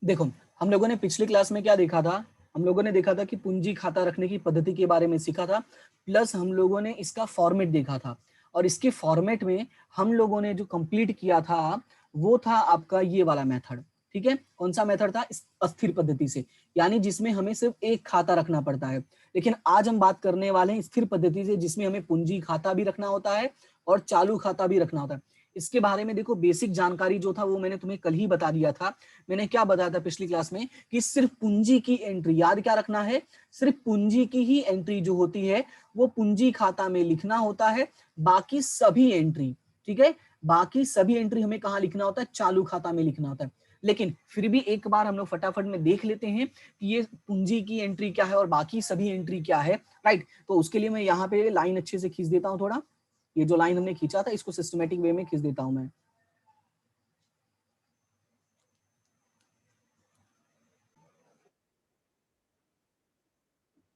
देखो, हम लोगों ने पिछली क्लास में क्या देखा था, हम लोगों ने देखा था कि पूंजी खाता रखने की पद्धति के बारे में सीखा था, प्लस हम लोगों ने इसका फॉर्मेट देखा था। और इसके फॉर्मेट में हम लोगों ने जो कंप्लीट किया था वो था आपका ये वाला मेथड। ठीक है, कौन सा मेथड था? अस्थिर पद्धति से, यानी जिसमें हमें सिर्फ एक खाता रखना पड़ता है। लेकिन आज हम बात करने वाले हैं स्थिर पद्धति से, जिसमें हमें पूंजी खाता भी रखना होता है और चालू खाता भी रखना होता है। इसके बारे में देखो, बेसिक जानकारी जो था वो मैंने तुम्हें कल ही बता दिया था। मैंने क्या बताया था पिछली क्लास में कि सिर्फ पूंजी की एंट्री, याद क्या रखना है, सिर्फ पूंजी की ही एंट्री जो होती है वो पूंजी खाता में लिखना होता है। बाकी सभी एंट्री, ठीक है, बाकी सभी एंट्री हमें कहां लिखना होता है? चालू खाता में लिखना होता है। लेकिन फिर भी एक बार हम लोग फटाफट में देख लेते हैं कि ये पूंजी की एंट्री क्या है और बाकी सभी एंट्री क्या है। राइट, तो उसके लिए मैं यहाँ पे लाइन अच्छे से खींच देता हूँ थोड़ा। ये जो लाइन हमने खींचा था इसको सिस्टमेटिक वे में खींच देता हूं मैं।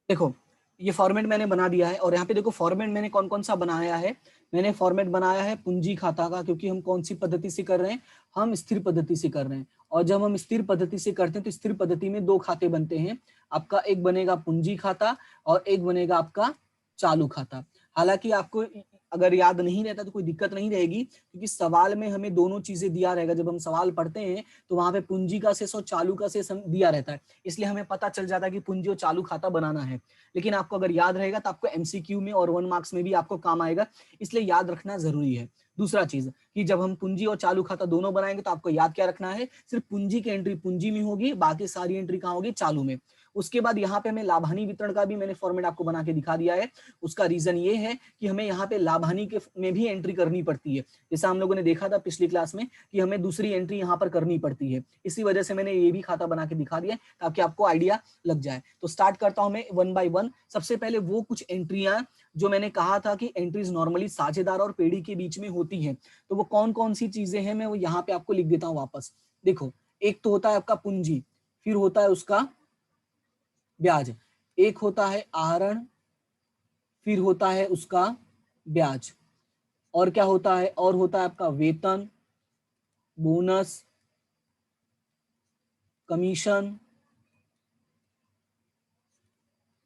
देखो, ये फॉर्मेट मैंने बना दिया है और यहाँ पे देखो फॉर्मेट मैंने कौन कौन सा बनाया है। मैंने फॉर्मेट बनाया है पूंजी खाता का, क्योंकि हम कौन सी पद्धति से कर रहे हैं? हम स्थिर पद्धति से कर रहे हैं। और जब हम स्थिर पद्धति से करते हैं तो स्थिर पद्धति में दो खाते बनते हैं। आपका एक बनेगा पूंजी खाता और एक बनेगा आपका चालू खाता। हालांकि आपको अगर याद नहीं रहता तो कोई दिक्कत नहीं रहेगी, क्योंकि सवाल में हमें दोनों चीजें दिया रहेगा। जब हम सवाल पढ़ते हैं तो वहां पे पूंजी का शेष और चालू का शेष दिया रहता है, इसलिए हमें पता चल जाता है कि पूंजी और चालू खाता बनाना है। लेकिन आपको अगर याद रहेगा तो आपको एमसीक्यू में और 1 मार्क्स में भी आपको काम आएगा, इसलिए याद रखना जरूरी है। दूसरा चीज कि जब हम पूंजी और चालू खाता दोनों बनाएंगे तो आपको याद क्या रखना है? सिर्फ पूंजी की एंट्री पूंजी में होगी, बाकी सारी एंट्री कहां होगी? चालू में। उसके बाद यहाँ पे हमें लाभानी वितरण का भी मैंने फॉर्मेट आपको बना के दिखा दिया है। उसका रीजन ये है कि हमें यहाँ पे लाभानी के में भी एंट्री करनी पड़ती है। जैसा हम लोगों ने देखा था पिछली क्लास में कि हमें दूसरी एंट्री यहाँ पर करनी पड़ती है, इसी वजह से मैंने ये भी खाता बना के दिखा दिया ताकि आपको आइडिया लग जाए। तो स्टार्ट करता हूं मैं 1 बाय 1। सबसे पहले वो कुछ एंट्रियां जो मैंने कहा था कि एंट्रीज नॉर्मली साझेदार और पेड़ी के बीच में होती हैं, तो वो कौन कौन सी चीजें हैं मैं वो यहाँ पे आपको लिख देता हूँ वापस। देखो, एक तो होता है आपका पूंजी, फिर होता है उसका ब्याज, एक होता है आहरण, फिर होता है उसका ब्याज, और क्या होता है? और होता है आपका वेतन, बोनस, कमीशन,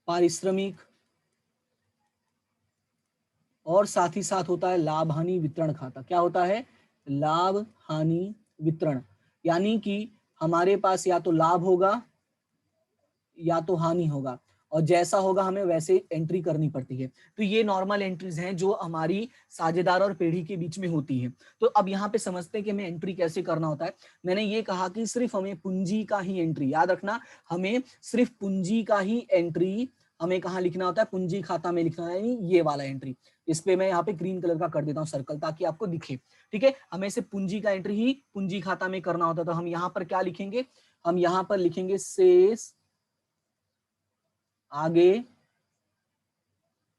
पारिश्रमिक, और साथ ही साथ होता है लाभ हानि वितरण खाता। क्या होता है? लाभ हानि वितरण, यानी कि हमारे पास या तो लाभ होगा या तो हानि होगा, और जैसा होगा हमें वैसे एंट्री करनी पड़ती है। तो ये नॉर्मल एंट्रीज हैं जो हमारी साझेदार और पेढ़ी के बीच में होती है। तो अब यहाँ पे समझते हैं कि हमें एंट्री कैसे करना होता है। मैंने ये कहा कि सिर्फ हमें पूंजी का ही एंट्री, याद रखना, हमें सिर्फ पूंजी का ही एंट्री हमें कहाँ लिखना होता है? पूंजी खाता में लिखना है, ये वाला एंट्री। इस पे मैं यहाँ पे ग्रीन कलर का कर देता हूँ सर्कल, ताकि आपको दिखे। ठीक है, हमें सिर्फ पूंजी का एंट्री ही पूंजी खाता में करना होता है। तो हम यहाँ पर क्या लिखेंगे? हम यहाँ पर लिखेंगे शेष आगे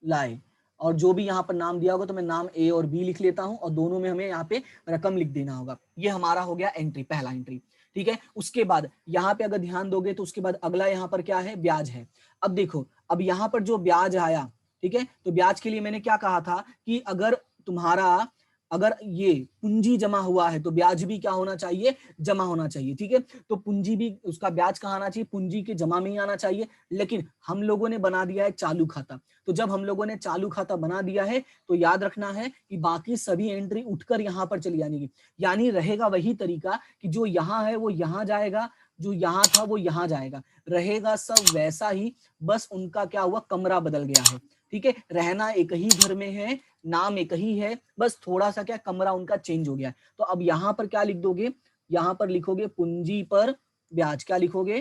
लाए, और जो भी यहाँ पर नाम दिया होगा तो मैं नाम ए और बी लिख लेता हूं, और दोनों में हमें यहाँ पे रकम लिख देना होगा। ये हमारा हो गया एंट्री, पहला एंट्री। ठीक है, उसके बाद यहाँ पे अगर ध्यान दोगे तो उसके बाद अगला यहाँ पर क्या है? ब्याज है। अब देखो, अब यहाँ पर जो ब्याज आया, ठीक है, तो ब्याज के लिए मैंने क्या कहा था कि अगर तुम्हारा, अगर ये पूंजी जमा हुआ है तो ब्याज भी क्या होना चाहिए? जमा होना चाहिए। ठीक है, तो पूंजी भी, उसका ब्याज कहाँ आना चाहिए? पूंजी के जमा में ही आना चाहिए। लेकिन हम लोगों ने बना दिया है चालू खाता, तो जब हम लोगों ने चालू खाता बना दिया है तो याद रखना है कि बाकी सभी एंट्री उठकर यहाँ पर चली जानी है। यानी रहेगा वही तरीका कि जो यहाँ है वो यहाँ जाएगा, जो यहाँ था वो यहाँ जाएगा, रहेगा सब वैसा ही, बस उनका क्या हुआ? कमरा बदल गया है। ठीक है, रहना एक ही घर में है, नाम एक ही है, बस थोड़ा सा क्या कमरा उनका चेंज हो गया है। तो अब यहाँ पर क्या लिख दोगे? यहाँ पर लिखोगे पूंजी पर ब्याज। क्या लिखोगे?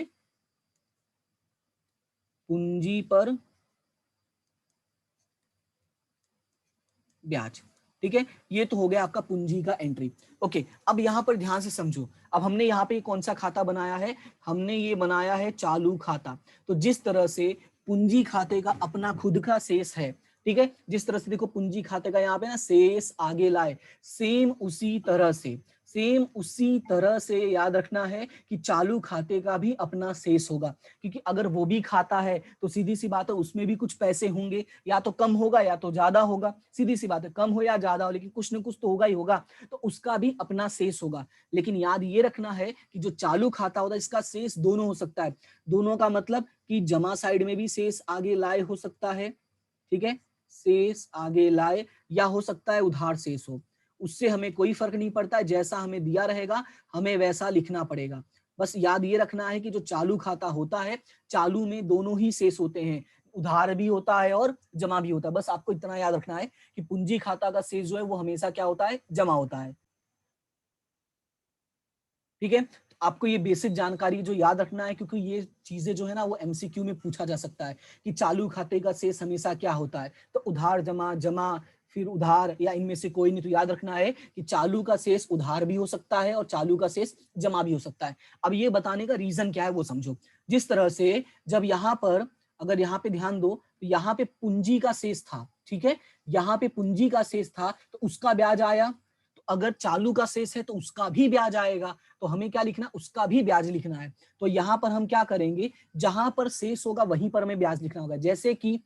पूंजी पर ब्याज। ठीक है, ये तो हो गया आपका पूंजी का एंट्री। ओके, अब यहां पर ध्यान से समझो। अब हमने यहाँ पे कौन सा खाता बनाया है? हमने ये बनाया है चालू खाता। तो जिस तरह से पूंजी खाते का अपना खुद का शेष है, ठीक है, जिस तरह से देखो पूंजी खाते का यहाँ पे ना शेष आगे लाए, सेम उसी तरह से, सेम उसी तरह से याद रखना है कि चालू खाते का भी अपना शेष होगा, क्योंकि अगर वो भी खाता है तो सीधी सी बात है उसमें भी कुछ पैसे होंगे, या तो कम होगा या तो ज्यादा होगा, सीधी सी बात है, कम हो या ज्यादा हो, लेकिन कुछ ना कुछ तो होगा ही होगा, तो उसका भी अपना शेष होगा। लेकिन याद ये रखना है कि जो चालू खाता होता है इसका शेष दोनों हो सकता है। दोनों का मतलब कि जमा साइड में भी शेष आगे लाए हो सकता है, ठीक है, शेष आगे लाए, या हो सकता है उधार शेष हो, उससे हमें कोई फर्क नहीं पड़ता है, जैसा हमें दिया रहेगा हमें वैसा लिखना पड़ेगा। बस याद ये रखना है कि जो चालू खाता होता है, चालू में दोनों ही शेष होते हैं, उधार भी होता है और जमा भी होता है। बस आपको इतना याद रखना है कि पूंजी खाता का शेष जो है वो हमेशा क्या होता है, जमा होता है। ठीक है, तो आपको ये बेसिक जानकारी जो याद रखना है, क्योंकि ये चीजें जो है ना वो एमसीक्यू में पूछा जा सकता है कि चालू खाते का शेष हमेशा क्या होता है, तो उधार जमा, जमा फिर उधार, या इनमें से कोई नहीं। तो याद रखना है कि चालू का शेष उधार भी हो सकता है और चालू का शेष जमा भी हो सकता है। अब ये बताने का रीजन क्या है वो समझो। जिस तरह से जब यहाँ पर, अगर यहाँ पे ध्यान दो, तो यहाँ पे पूंजी का शेष था, ठीक है, यहाँ पे पूंजी का शेष था तो उसका ब्याज आया, तो अगर चालू का शेष है तो उसका भी ब्याज आएगा, तो हमें क्या लिखना, उसका भी ब्याज लिखना है। तो यहां पर हम क्या करेंगे, जहां पर शेष होगा वहीं पर हमें ब्याज लिखना होगा। जैसे कि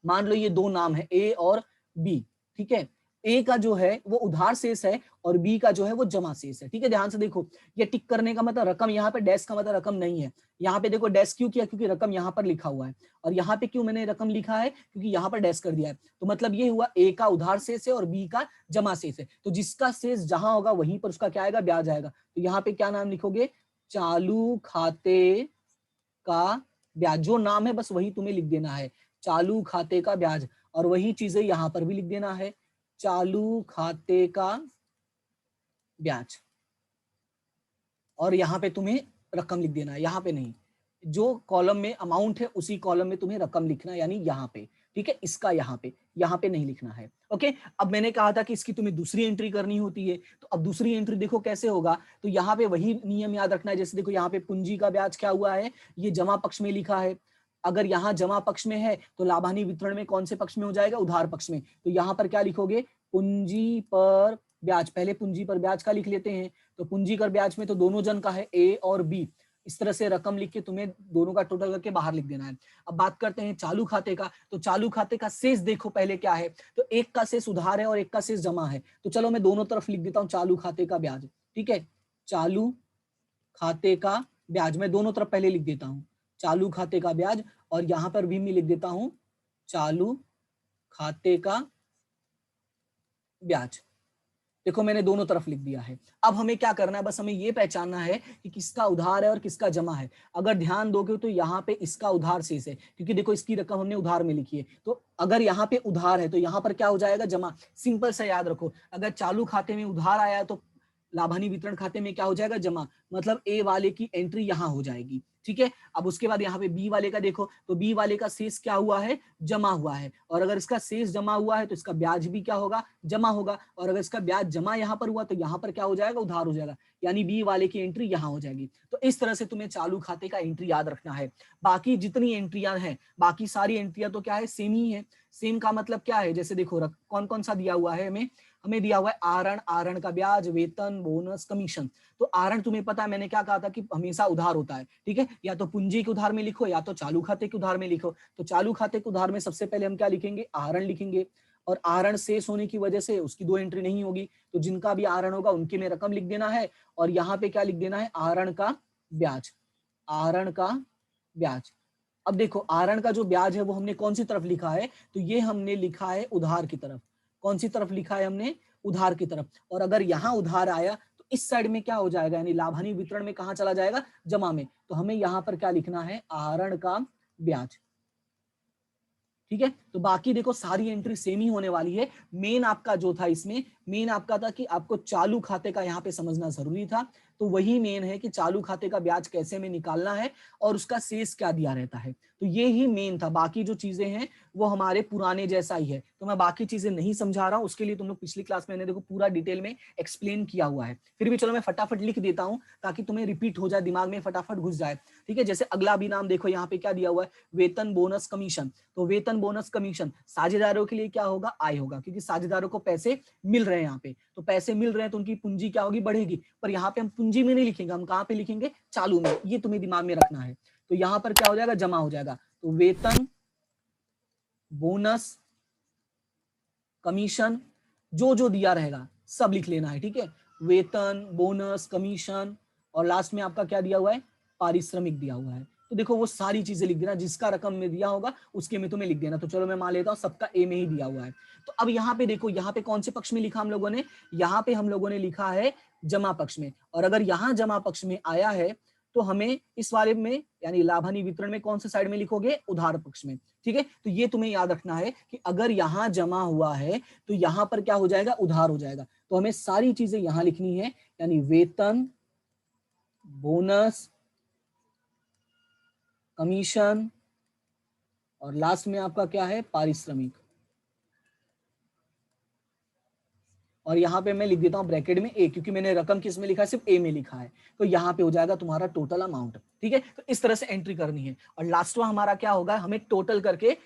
मान लो ये दो नाम है ए और बी, ठीक है, ए का जो है वो उधार शेष है और बी का जो है वो जमा शेष है। ठीक है, ध्यान से देखो, ये टिक करने का मतलब रकम, यहाँ पे डैश का मतलब रकम नहीं है। यहाँ पे देखो डैश क्यों किया, क्योंकि रकम यहाँ पर लिखा हुआ है, और यहाँ पे क्यों मैंने रकम लिखा है, क्योंकि यहाँ पर डैश कर दिया है। तो मतलब ये हुआ ए का उधार शेष है और बी का जमा शेष है, तो जिसका शेष जहां होगा वहीं पर उसका क्या आएगा, ब्याज आएगा। तो यहाँ पे क्या नाम लिखोगे, चालू खाते का ब्याज, जो नाम है बस वही तुम्हें लिख देना है, चालू खाते का ब्याज, और वही चीजें यहां पर भी लिख देना है, चालू खाते का ब्याज, और यहाँ पे तुम्हें रकम लिख देना है, यहाँ पे नहीं, जो कॉलम में अमाउंट है उसी कॉलम में तुम्हें रकम लिखना है, यानी यहाँ पे, ठीक है, इसका यहाँ पे नहीं लिखना है। ओके, अब मैंने कहा था कि इसकी तुम्हें दूसरी एंट्री करनी होती है, तो अब दूसरी एंट्री देखो कैसे होगा, तो यहाँ पे वही नियम याद रखना है। जैसे देखो यहाँ पे पूंजी का ब्याज क्या हुआ है, ये जमा पक्ष में लिखा है, अगर यहाँ जमा पक्ष में है तो लाभानी वितरण में कौन से पक्ष में हो जाएगा, उधार पक्ष में। तो यहाँ पर क्या लिखोगे, पूंजी पर ब्याज, पहले पूंजी पर ब्याज का लिख लेते हैं, तो पूंजी कर ब्याज में तो दोनों जन का है ए और बी, इस तरह से रकम लिख के तुम्हें दोनों का टोटल करके बाहर लिख देना है। अब बात करते हैं चालू खाते का, तो चालू खाते का शेष देखो पहले क्या है, तो एक का शेष उधार है और एक का शेष जमा है, तो चलो मैं दोनों तरफ लिख देता हूँ चालू खाते का ब्याज, ठीक है, चालू खाते का ब्याज मैं दोनों तरफ पहले लिख देता हूँ, चालू खाते का ब्याज, और यहां पर भी मैं लिख देता हूं चालू खाते का ब्याज। देखो मैंने दोनों तरफ लिख दिया है। अब हमें क्या करना है, बस हमें ये पहचानना है कि किसका उधार है और किसका जमा है। अगर ध्यान दोगे तो यहाँ पे इसका उधार शेष है, क्योंकि देखो इसकी रकम हमने उधार में लिखी है, तो अगर यहाँ पे उधार है तो यहाँ पर क्या हो जाएगा, जमा। सिंपल सा याद रखो, अगर चालू खाते में उधार आया है तो लाभानी वितरण खाते में क्या हो जाएगा, जमा, मतलब ए वाले की एंट्री यहाँ हो जाएगी, ठीक है। अब उसके बाद यहाँ पे बी वाले का देखो, तो बी वाले का शेष क्या हुआ है, जमा हुआ है, और अगर इसका शेष जमा हुआ है तो इसका ब्याज भी क्या होगा, जमा होगा, और अगर इसका ब्याज जमा यहाँ पर हुआ तो यहाँ पर क्या हो जाएगा, उधार हो जाएगा, यानी बी वाले की एंट्री यहाँ हो जाएगी। तो इस तरह से तुम्हें चालू खाते का एंट्री याद रखना है। बाकी जितनी एंट्रियां हैं, बाकी सारी एंट्रियां तो क्या है, सेम ही है। सेम का मतलब क्या है, जैसे देखो कौन कौन सा दिया हुआ है हमें, हमें दिया हुआ है आरण, आरण का ब्याज, वेतन, बोनस, कमीशन। तो आरण तुम्हें पता है मैंने क्या कहा था कि हमेशा उधार होता है, ठीक है, या तो पूंजी के उधार में लिखो या तो चालू खाते के उधार में लिखो। तो चालू खाते के उधार में सबसे पहले हम क्या लिखेंगे, आरण लिखेंगे, और आरण शेष होने की वजह से उसकी दो एंट्री नहीं होगी, तो जिनका भी आरण होगा उनके में रकम लिख देना है, और यहाँ पे क्या लिख देना है, आरण का ब्याज, आरण का ब्याज। अब देखो आरण का जो ब्याज है वो हमने कौन सी तरफ लिखा है, तो ये हमने लिखा है उधार की तरफ। कौन सी तरफ लिखा है हमने, उधार की तरफ। और अगर यहाँ उधार आया तो इस साइड में क्या हो जाएगा, यानी लाभानी वितरण में कहाँ चला जाएगा, जमा में। तो हमें यहाँ पर क्या लिखना है, आरण का ब्याज, ठीक है। तो बाकी देखो सारी एंट्री सेम ही होने वाली है। मेन आपका जो था इसमें, मेन आपका था कि आपको चालू खाते का यहाँ पे समझना जरूरी था, तो वही मेन है कि चालू खाते का ब्याज कैसे में निकालना है और उसका शेष क्या दिया रहता है, तो ये ही मेन था। बाकी जो चीजें हैं वो हमारे पुराने जैसा ही है, तो मैं बाकी चीजें नहीं समझा रहा हूँ, उसके लिए तुम लोग पिछली क्लास में मैंने देखो पूरा डिटेल में एक्सप्लेन किया हुआ है। फिर भी चलो मैं फटाफट लिख देता हूँ ताकि तुम्हें रिपीट हो जाए, दिमाग में फटाफट घुस जाए, ठीक है। जैसे अगला भी नाम देखो, यहाँ पे क्या दिया हुआ है, वेतन, बोनस, कमीशन। तो वेतन, बोनस, कमीशन साझेदारों के लिए क्या होगा, आय होगा, क्योंकि साझेदारों को पैसे मिल रहे हैं यहाँ पे, तो पैसे मिल रहे हैं तो उनकी पूंजी क्या होगी, बढ़ेगी। पर यहाँ पे हम पूंजी में नहीं लिखेंगे, हम कहाँ पे लिखेंगे, चालू में। ये तुम्हें दिमाग में रखना है। तो यहाँ पर क्या हो जाएगा, जमा हो जाएगा। तो वेतन, बोनस, कमीशन, जो जो दिया रहेगा सब लिख लेना है, ठीक है। वेतन, बोनस, कमीशन, और लास्ट में आपका क्या दिया हुआ है, पारिश्रमिक दिया हुआ है। तो देखो वो सारी चीजें लिख देना, जिसका रकम में दिया होगा उसके में तुम्हें लिख देना। तो चलो मैं मान लेता हूँ सबका ए में ही दिया हुआ है। तो अब यहाँ पे देखो, यहाँ पे कौन से पक्ष में लिखा हम लोगों ने, यहाँ पे हम लोगों ने लिखा है जमा पक्ष में। और अगर यहाँ जमा पक्ष में आया है तो हमें इस वाले में यानी लाभ हानि वितरण में कौन से साइड में लिखोगे, उधार पक्ष में, ठीक है। तो ये तुम्हें याद रखना है कि अगर यहाँ जमा हुआ है तो यहाँ पर क्या हो जाएगा, उधार हो जाएगा। तो हमें सारी चीजें यहाँ लिखनी है, यानी वेतन, बोनस, कमीशन, और लास्ट में आपका क्या है, पारिश्रमिक। और यहाँ पे मैं लिख देता हूँ ब्रैकेट में ए, क्योंकि मैंने रकम किस में लिखा है, सिर्फ ए में लिखा है। तो यहाँ पे हो जाएगा तुम्हारा टोटल अमाउंट, ठीक है। तो इस तरह से एंट्री करनी है। और लास्ट में हमारा क्या होगा, हमें टोटल करके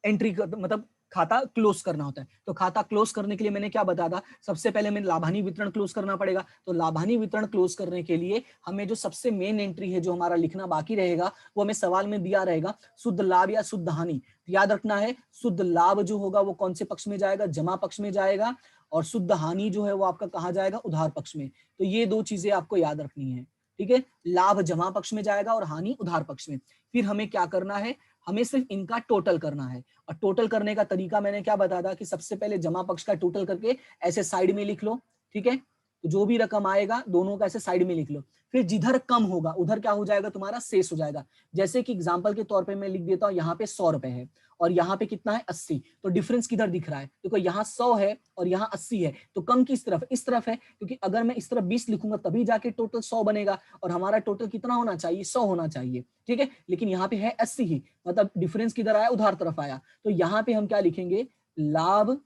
एंट्री मतलब खाता क्लोज करना होता है। तो खाता क्लोज करने के लिए मैंने क्या बताया था, सबसे पहले हमें लाभानी वितरण क्लोज करना पड़ेगा। तो लाभानी वितरण क्लोज करने के लिए हमें जो सबसे मेन एंट्री है, जो हमारा लिखना बाकी रहेगा, वो हमें सवाल में दिया रहेगा, शुद्ध लाभ या शुद्ध हानि। याद रखना है, शुद्ध लाभ जो होगा वो कौन से पक्ष में जाएगा, जमा पक्ष में जाएगा। और शुद्ध हानि जो है वो आपका कहाँ जाएगा, उधार पक्ष में। तो ये दो चीजें आपको याद रखनी है, ठीक है। लाभ जमा पक्ष में जाएगा और हानि उधार पक्ष में। फिर हमें क्या करना है, हमें सिर्फ इनका टोटल करना है। और टोटल करने का तरीका मैंने क्या बताया था कि सबसे पहले जमा पक्ष का टोटल करके ऐसे साइड में लिख लो, ठीक है। तो जो भी रकम आएगा दोनों का ऐसे साइड में लिख लो। फिर जिधर कम होगा उधर क्या हो जाएगा, तुम्हारा शेष हो जाएगा। जैसे कि एग्जांपल के तौर पे मैं लिख देता हूँ, यहाँ पे 100 रुपए है और यहाँ पे कितना है, 80। तो डिफरेंस किधर दिख रहा है, देखो यहाँ 100 है और यहाँ 80 है। तो कम किस तरफ, इस तरफ है, क्योंकि अगर मैं इस तरफ 20 लिखूंगा तभी जाके टोटल 100 बनेगा। और हमारा टोटल कितना होना चाहिए, 100 होना चाहिए, ठीक है। लेकिन यहाँ पे है 80 ही, मतलब डिफरेंस किधर आया, उधार तरफ आया। तो यहाँ पे हम क्या लिखेंगे, लाभ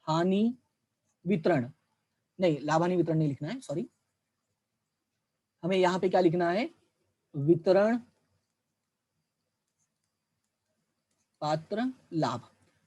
हानि वितरण, नहीं लाभ हानि वितरण नहीं लिखना है, सॉरी। हमें यहाँ पे क्या लिखना है, वितरण पात्र लाभ,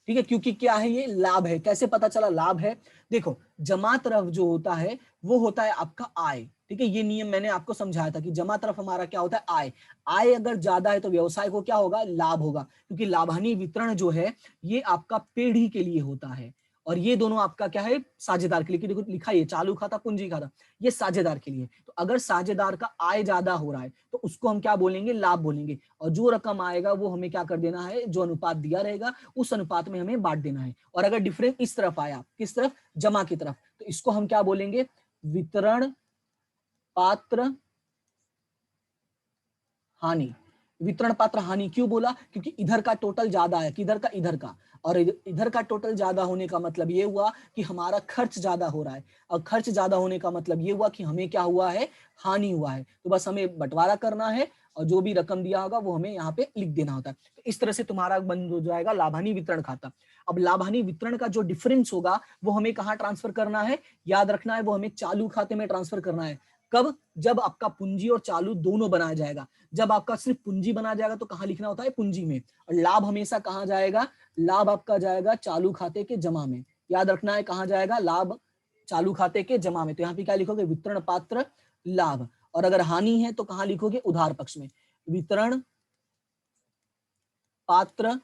ठीक है। क्योंकि क्या है, ये लाभ है। कैसे पता चला लाभ है, देखो जमा तरफ जो होता है वो होता है आपका आय, ठीक है। ये नियम मैंने आपको समझाया था कि जमा तरफ हमारा क्या होता है, आय। आय अगर ज्यादा है तो व्यवसाय को क्या होगा, लाभ होगा। क्योंकि लाभानी वितरण जो है ये आपका पीढ़ी के लिए होता है, और ये दोनों आपका क्या है, साझेदार के लिए। देखो लिखा है चालू खाता, पूंजी खाता, ये साझेदार के लिए। तो अगर साझेदार का आय ज्यादा हो रहा है तो उसको हम क्या बोलेंगे, लाभ बोलेंगे। और जो रकम आएगा वो हमें क्या कर देना है, जो अनुपात दिया रहेगा उस अनुपात में हमें बांट देना है। और अगर डिफरेंस इस तरफ आया, किस तरफ, जमा की तरफ, तो इसको हम क्या बोलेंगे, वितरण पात्र हानि। वितरण पात्र हानि क्यों बोला, क्योंकि इधर का टोटल ज्यादा है, किधर का, इधर का। और इधर का टोटल ज्यादा होने का मतलब ये हुआ कि हमारा खर्च ज्यादा हो रहा है। और खर्च ज्यादा होने का मतलब ये हुआ कि हमें क्या हुआ है, हानि हुआ है। तो बस हमें बंटवारा करना है और जो भी रकम दिया होगा वो हमें यहाँ पे लिख देना होता है। तो इस तरह से तुम्हारा बंद हो जाएगा लाभानी वितरण खाता। अब लाभानी वितरण का जो डिफरेंस होगा वो हमें कहाँ ट्रांसफर करना है, याद रखना है, वो हमें चालू खाते में ट्रांसफर करना है। कब, जब आपका पूंजी और चालू दोनों बनाया जाएगा। जब आपका सिर्फ पूंजी बनाया जाएगा तो कहाँ लिखना होता है, पूंजी में। और लाभ हमेशा कहाँ जाएगा, लाभ आपका जाएगा चालू खाते के जमा में। याद रखना है कहाँ जाएगा, लाभ चालू खाते के जमा में। तो यहाँ पे क्या लिखोगे, वितरण पात्र लाभ। और अगर हानि है तो कहाँ लिखोगे, उधार पक्ष में, वितरण पात्र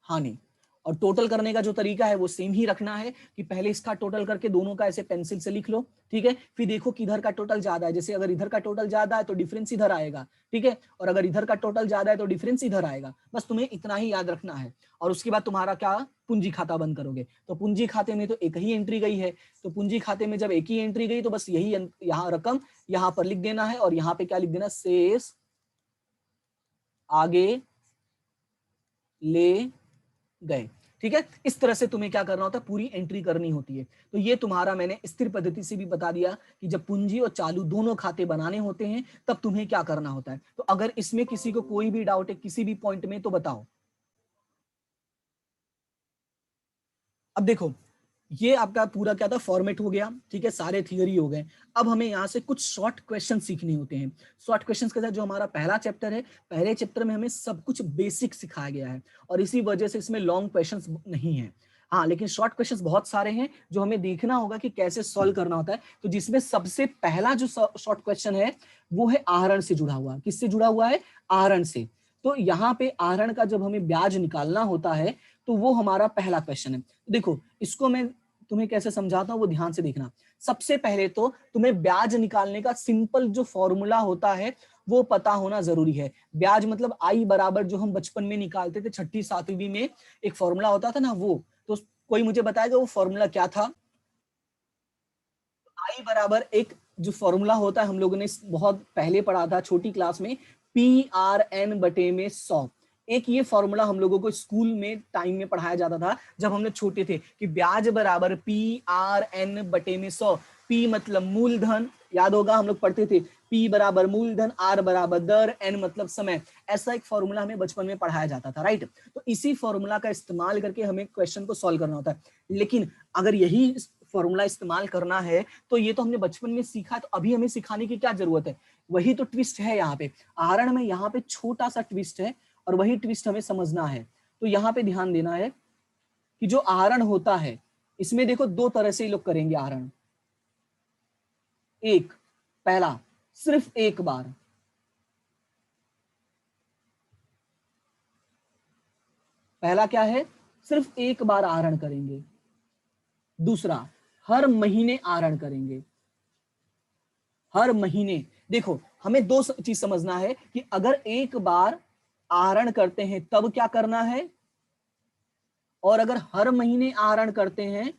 हानि। और टोटल करने का जो तरीका है वो सेम ही रखना है कि पहले इसका टोटल करके दोनों का ऐसे पेंसिल से लिख लो, ठीक है। फिर देखो कि इधर का टोटल ज्यादा है, जैसे अगर इधर का टोटल ज्यादा है तो डिफरेंस इधर आएगा, ठीक है। और अगर इधर का टोटल ज्यादा है तो डिफरेंस इधर आएगा। बस तुम्हें इतना ही याद रखना है। और उसके बाद तुम्हारा क्या, पूंजी खाता बंद करोगे। तो पूंजी खाते में तो एक ही एंट्री गई है, तो पूंजी खाते में जब एक ही एंट्री गई तो बस यही यहाँ रकम यहाँ पर लिख देना है। और यहाँ पे क्या लिख देना, शेष आगे ले गए, ठीक है। इस तरह से तुम्हें क्या करना होता है, पूरी एंट्री करनी होती है। तो ये तुम्हारा मैंने स्थिर पद्धति से भी बता दिया कि जब पूंजी और चालू दोनों खाते बनाने होते हैं तब तुम्हें क्या करना होता है। तो अगर इसमें किसी को कोई भी डाउट है किसी भी पॉइंट में तो बताओ। अब देखो ये आपका पूरा क्या था, फॉर्मेट हो गया, ठीक है, सारे थियरी हो गए। अब हमें यहाँ से कुछ शॉर्ट क्वेश्चन सीखने होते हैं। शॉर्ट क्वेश्चन के साथ जो हमारा पहला चैप्टर है, पहले चैप्टर में हमें सब कुछ बेसिक सिखाया गया है और इसी वजह से इसमें लॉन्ग क्वेश्चन नहीं है। हाँ, लेकिन शॉर्ट क्वेश्चंस बहुत सारे हैं जो हमें देखना होगा कि कैसे सॉल्व करना होता है। तो जिसमें सबसे पहला जो शॉर्ट क्वेश्चन है वो है आहरण से जुड़ा हुआ। किससे जुड़ा हुआ है? आहरण से। तो यहाँ पे आहरण का जब हमें ब्याज निकालना होता है तो वो हमारा पहला क्वेश्चन है। देखो, इसको मैं तुम्हें कैसे समझाता हूँ वो ध्यान से देखना। सबसे पहले तो तुम्हें ब्याज निकालने का सिंपल जो फॉर्मूला होता है वो पता होना जरूरी है। ब्याज मतलब आई बराबर, जो हम बचपन में निकालते थे, छठी सातवीं में एक फॉर्मूला होता था ना, वो। तो कोई मुझे बताएगा वो फॉर्मूला क्या था? आई बराबर एक जो फॉर्मूला होता है, हम लोगों ने बहुत पहले पढ़ा था छोटी क्लास में, P/N/100। एक ये फॉर्मूला हम लोगों को स्कूल में टाइम में पढ़ाया जाता था जब हम लोग छोटे थे, कि ब्याज बराबर P/N/100। P मतलब मूलधन, याद होगा हम लोग पढ़ते थे, P बराबर मूलधन, R बराबर दर, N मतलब समय। ऐसा एक फॉर्मूला हमें बचपन में पढ़ाया जाता था, राइट? तो इसी फॉर्मूला का इस्तेमाल करके हमें क्वेश्चन को सॉल्व करना होता है। लेकिन अगर यही फॉर्मूला इस्तेमाल करना है तो ये तो हमने बचपन में सीखा, तो अभी हमें सिखाने की क्या जरूरत है? वही तो ट्विस्ट है यहाँ पे। आहरण में यहाँ पे छोटा सा ट्विस्ट है और वही ट्विस्ट हमें समझना है। तो यहाँ पे ध्यान देना है कि जो आहरण होता है, इसमें देखो दो तरह से ये लोग करेंगे आहरण। एक, पहला सिर्फ एक बार, पहला क्या है? सिर्फ एक बार आहरण करेंगे। दूसरा, हर महीने आहरण करेंगे, हर महीने। देखो, हमें दो चीज समझना है कि अगर एक बार आहरण करते हैं तब क्या करना है, और अगर हर महीने आहरण करते हैं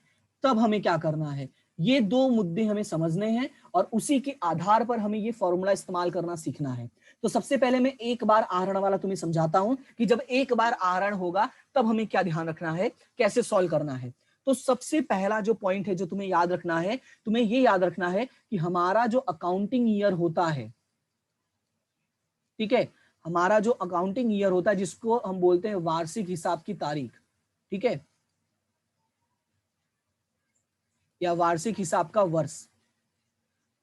तब हमें क्या करना है। ये दो मुद्दे हमें समझने हैं और उसी के आधार पर हमें ये फॉर्मूला इस्तेमाल करना सीखना है। तो सबसे पहले मैं एक बार आहरण वाला तुम्हें समझाता हूं कि जब एक बार आहरण होगा तब हमें क्या ध्यान रखना है, कैसे सॉल्व करना है। तो सबसे पहला जो पॉइंट है जो तुम्हें याद रखना है, तुम्हें ये याद रखना है कि हमारा जो अकाउंटिंग ईयर होता है, ठीक है, हमारा जो अकाउंटिंग ईयर होता है जिसको हम बोलते हैं वार्षिक हिसाब की तारीख, ठीक है, या वार्षिक हिसाब का वर्ष,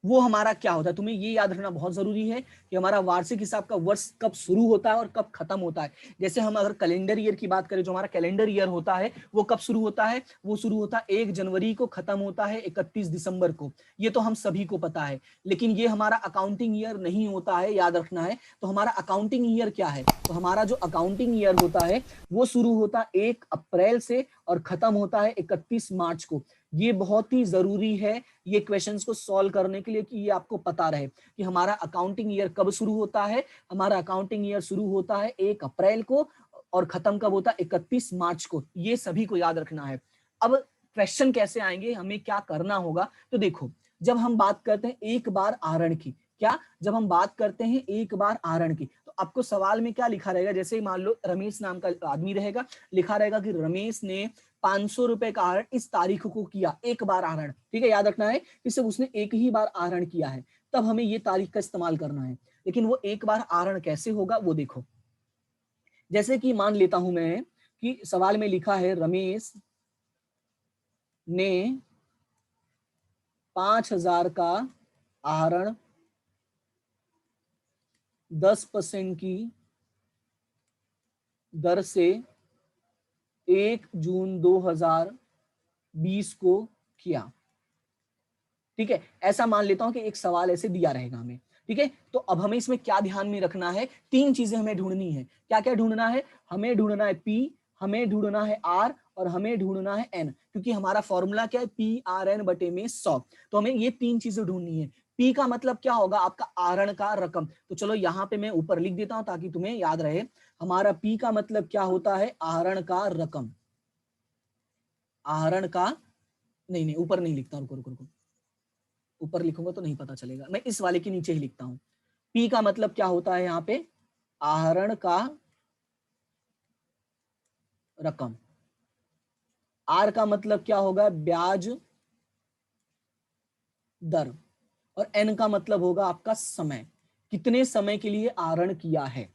वो हमारा क्या होता है, तुम्हें ये याद रखना बहुत जरूरी है कि हमारा वार्षिक हिसाब का वर्ष कब शुरू होता है और कब खत्म होता है। जैसे हम अगर कैलेंडर ईयर की बात करें, जो हमारा कैलेंडर ईयर होता है वो कब शुरू होता है? वो शुरू होता है 1 जनवरी को, खत्म होता है 31 दिसंबर को। ये तो हम सभी को पता है। लेकिन ये हमारा अकाउंटिंग ईयर नहीं होता है, याद रखना है। तो हमारा अकाउंटिंग ईयर क्या है? तो हमारा जो अकाउंटिंग ईयर होता है वो शुरू होता है 1 अप्रैल से और खत्म होता है 31 मार्च को। ये बहुत ही जरूरी है ये क्वेश्चंस को सॉल्व करने के लिए कि ये आपको पता रहे कि हमारा अकाउंटिंग ईयर कब शुरू होता है। हमारा अकाउंटिंग ईयर शुरू होता है 1 अप्रैल को और खत्म कब होता है? 31 मार्च को। ये सभी को याद रखना है। अब क्वेश्चन कैसे आएंगे, हमें क्या करना होगा? तो देखो, जब हम बात करते हैं एक बार आहरण की, क्या जब हम बात करते हैं एक बार आहरण की, तो आपको सवाल में क्या लिखा रहेगा? जैसे मान लो रमेश नाम का आदमी रहेगा, लिखा रहेगा कि रमेश ने 500 रुपए का आहरण इस तारीख को किया, एक बार आहरण, ठीक है, याद रखना है कि सिर्फ उसने एक ही बार आहरण किया है, तब हमें ये तारीख का इस्तेमाल करना है। लेकिन वो एक बार आहरण कैसे होगा वो देखो। जैसे कि मान लेता हूं मैं कि सवाल में लिखा है रमेश ने 5,000 का आहरण 10% की दर से 1 जून 2020 को किया, ठीक है। ऐसा मान लेता हूं कि एक सवाल ऐसे दिया रहेगा हमें, ठीक है। तो अब हमें इसमें क्या ध्यान में रखना है? 3 चीजें हमें ढूंढनी है। क्या क्या ढूंढना है? हमें ढूंढना है P, हमें ढूंढना है R और हमें ढूंढना है N, क्योंकि हमारा फॉर्मूला क्या है? P/N/100। तो हमें ये 3 चीजें ढूंढनी है। P का मतलब क्या होगा? आपका आहरण का रकम। तो चलो यहाँ पे मैं ऊपर लिख देता हूं ताकि तुम्हें याद रहे। हमारा P का मतलब क्या होता है? आहरण का रकम। आहरण का, नहीं नहीं ऊपर नहीं लिखता, रुको रुको रुको, ऊपर लिखूंगा तो नहीं पता चलेगा, मैं इस वाले के नीचे ही लिखता हूं। पी का मतलब क्या होता है यहाँ पे? आहरण का रकम। आर का मतलब क्या होगा? ब्याज दर। और एन का मतलब होगा आपका समय, कितने समय के लिए आहरण किया है।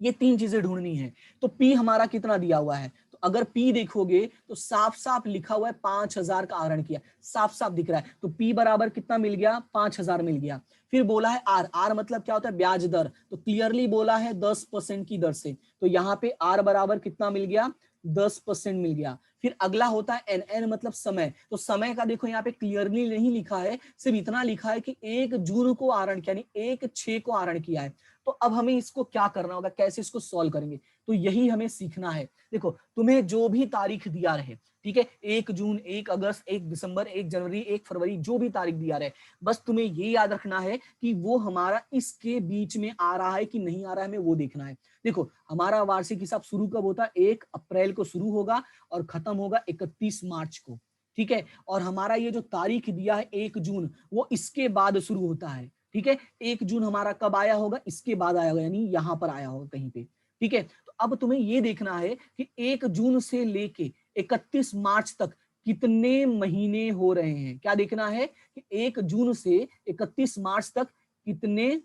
ये 3 चीजें ढूंढनी है। तो पी हमारा कितना दिया हुआ है? तो अगर पी देखोगे तो साफ साफ लिखा हुआ है 5,000 का आहरण किया, साफ साफ दिख रहा है। तो पी बराबर कितना मिल गया? 5,000 मिल गया। फिर बोला है आर, आर मतलब क्या होता है? ब्याज दर। तो क्लियरली बोला है 10% की दर से, तो यहाँ पे आर बराबर कितना मिल गया? 10% मिल गया। फिर अगला होता है एन, एन मतलब समय। तो समय का देखो यहाँ पे क्लियरली नहीं लिखा है, सिर्फ इतना लिखा है कि 1 जून को आहरण किया, यानी 1/6 को आहरण किया है। तो अब हमें इसको क्या करना होगा, कैसे इसको सॉल्व करेंगे, तो यही हमें सीखना है। देखो तुम्हें जो भी तारीख दिया रहे, ठीक है, 1 जून, 1 अगस्त, 1 दिसंबर, 1 जनवरी, 1 फरवरी, जो भी तारीख दिया रहे, बस तुम्हें ये याद रखना है कि वो हमारा इसके बीच में आ रहा है कि नहीं आ रहा है, हमें वो देखना है। देखो हमारा वार्षिक हिसाब शुरू कब होता है, 1 अप्रैल को शुरू होगा और खत्म होगा 31 मार्च को, ठीक है। और हमारा ये जो तारीख दिया है 1 जून, वो इसके बाद शुरू होता है, ठीक है। 1 जून हमारा कब आया होगा, इसके बाद आया होगा, यानी यहाँ पर आया होगा कहीं पे, ठीक है। तो अब तुम्हें ये देखना है कि 1 जून से लेके 31 मार्च तक कितने महीने हो रहे हैं। क्या देखना है कि 1 जून से 31 मार्च तक कितने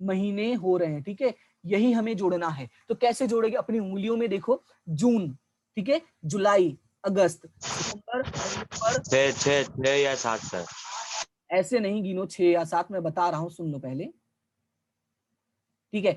महीने हो रहे हैं, ठीक है। यही हमें जोड़ना है। तो कैसे जोड़ेंगे, अपनी उंगलियों में देखो, जून, ठीक है, जुलाई, अगस्त, सितंबर, नवंबर, 6 या 7 सर। ऐसे नहीं गिनो 6 या 7, मैं बता रहा हूं, सुन लो पहले, ठीक है।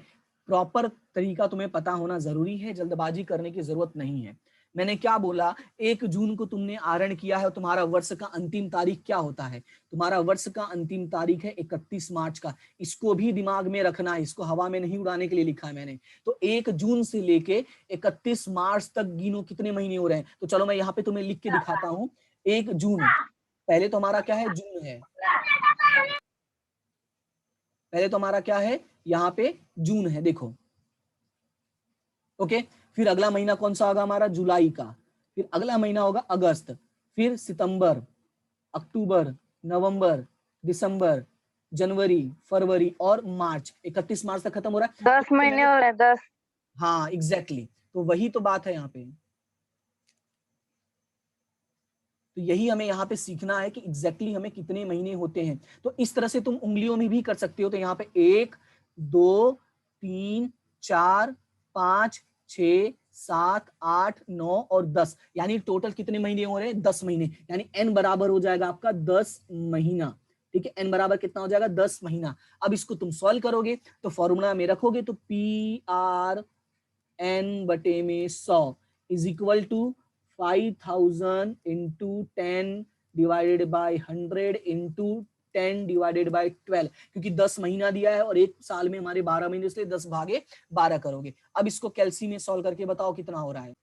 प्रॉपर तरीका तुम्हें पता होना जरूरी है, जल्दबाजी करने की जरूरत नहीं है। मैंने क्या बोला, 1 जून को तुमने आहरण किया है, तुम्हारा वर्ष का अंतिम तारीख क्या होता है, तुम्हारा वर्ष का अंतिम तारीख है 31 मार्च का। इसको भी दिमाग में रखना है, इसको हवा में नहीं उड़ाने के लिए लिखा है मैंने। तो 1 जून से लेके 31 मार्च तक गिनो कितने महीने हो रहे हैं। तो चलो मैं यहाँ पे तुम्हें लिख के दिखाता हूँ। 1 जून, पहले तो हमारा क्या है, जून है, पहले तो हमारा क्या है, यहाँ पे जून है, देखो, ओके। फिर अगला महीना कौन सा होगा हमारा, जुलाई का। फिर अगला महीना होगा अगस्त, फिर सितंबर, अक्टूबर, नवंबर, दिसंबर, जनवरी, फरवरी और मार्च। 31 मार्च तक खत्म हो रहा है। 10 महीने हो रहे हैं, 10। हाँ एग्जैक्टली, तो वही तो बात है यहाँ पे। तो यही हमें यहाँ पे सीखना है कि एग्जैक्टली हमें कितने महीने होते हैं। तो इस तरह से तुम उंगलियों में भी कर सकते हो। तो यहाँ पे 1, 2, 3, 4, 5, 6, 7, 8, 9 और 10, यानी टोटल कितने महीने हो रहे हैं, 10 महीने। यानी n बराबर हो जाएगा आपका 10 महीना, ठीक है। n बराबर कितना हो जाएगा, 10 महीना। अब इसको तुम सॉल्व करोगे तो फॉर्मूला में रखोगे तो PR n बटे में 100 is equal to 5000 into 10 divided by 100 into 10 divided by 12, क्योंकि 10 महीना दिया है और एक साल में हमारे 12 महीने, इसलिए 10 भागे 12 करोगे। अब इसको कैलसी में सॉल्व करके बताओ कितना हो रहा है।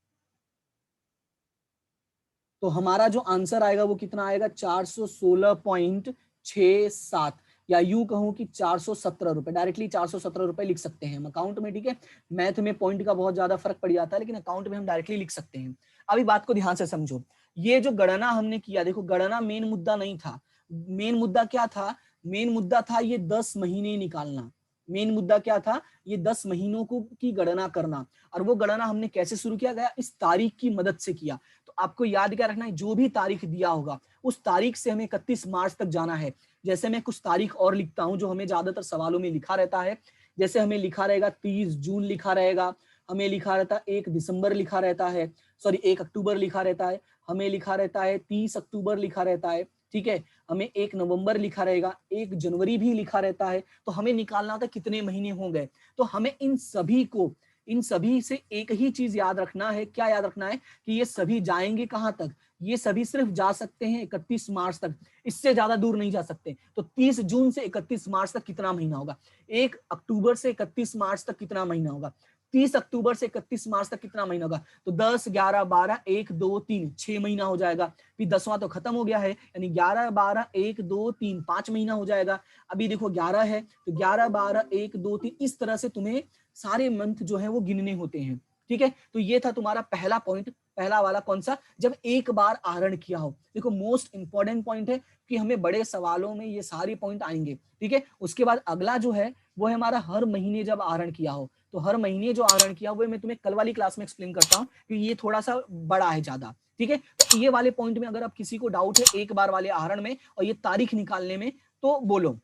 तो हमारा जो आंसर आएगा वो कितना आएगा, 416.67, या यूं कहूं कि 417 रुपए। डायरेक्टली 417 रुपए लिख सकते हैं हम अकाउंट में, ठीक है। मैथ में पॉइंट का बहुत ज्यादा फर्क पड़ जाता है, लेकिन अकाउंट में हम डायरेक्टली लिख सकते हैं। अभी बात को ध्यान से समझो, ये जो गणना हमने किया, देखो गणना मेन मुद्दा नहीं था। मेन मुद्दा क्या था, मेन मुद्दा था ये 10 महीने निकालना। मेन मुद्दा क्या था, ये 10 महीनों को की गणना करना। और वो गणना हमने कैसे शुरू किया गया, इस तारीख की मदद से किया। तो आपको याद क्या रखना है, जो भी तारीख दिया होगा उस तारीख से हमें 31 मार्च तक जाना है। जैसे मैं कुछ तारीख और लिखता हूं जो हमें ज्यादातर सवालों में लिखा रहता है। जैसे हमें लिखा रहेगा 30 जून लिखा रहेगा, हमें लिखा रहता है 1 दिसंबर लिखा रहता है, सॉरी 1 अक्टूबर लिखा रहता है, हमें लिखा रहता है 30 अक्टूबर लिखा रहता है, ठीक है। हमें 1 नवंबर लिखा रहेगा, 1 जनवरी भी लिखा रहता है। तो हमें निकालना होता है कितने महीने हो गए। तो हमें इन सभी को, इन सभी से एक ही चीज याद रखना है। क्या याद रखना है कि ये सभी जाएंगे कहां तक, ये सभी सिर्फ जा सकते हैं 31 मार्च तक, इससे ज्यादा दूर नहीं जा सकते। तो 30 जून से 31 मार्च तक कितना महीना होगा, 1 अक्टूबर से 31 मार्च तक कितना महीना होगा, 30 अक्टूबर से 31 मार्च तक कितना महीना होगा। तो 10, 11, 12, 1, 2, 3, 6 महीना हो जाएगा। फिर 10वां तो खत्म हो गया है, यानी 11, 12, 1, 2, 3, 5 महीना हो जाएगा। अभी देखो 11 है तो 11, 12, 1, 2, 3, इस तरह से तुम्हें सारे मंथ जो है वो गिनने होते हैं, ठीक है। तो ये था तुम्हारा पहला पॉइंट, पहला वाला कौन सा, जब एक बार आहरण किया हो। देखो मोस्ट इंपॉर्टेंट पॉइंट है कि हमें बड़े सवालों में ये सारे पॉइंट आएंगे, ठीक है। उसके बाद अगला जो है वो है हमारा हर महीने जब आहरण किया हो। तो हर महीने जो आहरण किया वो मैं तुम्हें कल वाली क्लास में एक्सप्लेन करता हूँ, क्योंकि ये थोड़ा सा बड़ा है ज्यादा, ठीक है। तो ये वाले पॉइंट में अगर आप किसी को डाउट है एक बार वाले आहरण में और ये तारीख निकालने में, तो बोलो।